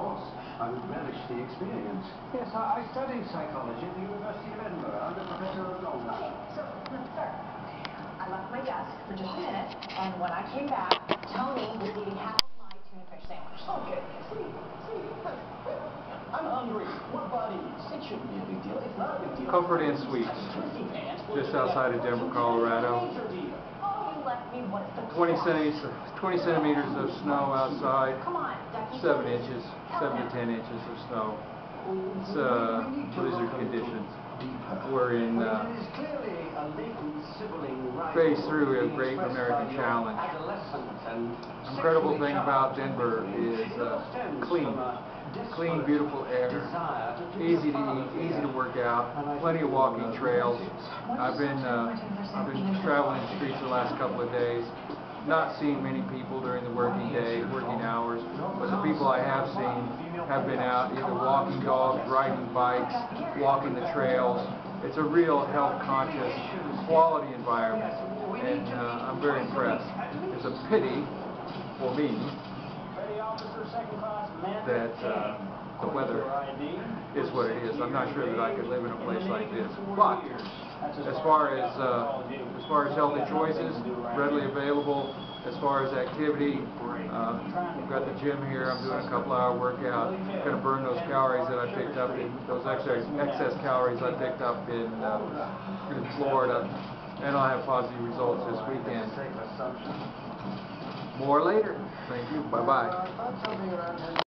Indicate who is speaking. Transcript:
Speaker 1: course. I would relish the experience. Yes, I studied psychology at the University of Edinburgh under Professor O'Donnell.
Speaker 2: Okay, so, sir, I left my desk for just a minute, and when I came back, Tony was eating half of my tuna fish sandwich.
Speaker 3: Okay, see, I'm hungry. What about eats? It shouldn't be a big deal. It's not a big deal.
Speaker 4: Comfort Inn Suites, just outside of Denver, Colorado. 20 centimeters of snow outside, 7 inches, 7 to 10 inches of snow. It's blizzard conditions. We're in phase 3 of Great American Challenge. Incredible thing about Denver is clean, beautiful air, easy to eat, easy to work out, plenty of walking trails. I've been traveling the streets the last couple of days, not seeing many people during the working hours, but the people I have seen have been out either walking dogs, riding bikes, walking the trails. It's a real health-conscious, quality environment, and I'm very impressed. It's a pity for me that the weather is what it is. I'm not sure that I could live in a place like this. But as far as healthy choices, readily available. As far as activity, we've got the gym here. I'm doing a couple-hour workout. Going to burn those calories that I picked up those excess calories I picked up in Florida, and I'll have positive results this weekend. More later. Thank you. Bye-bye.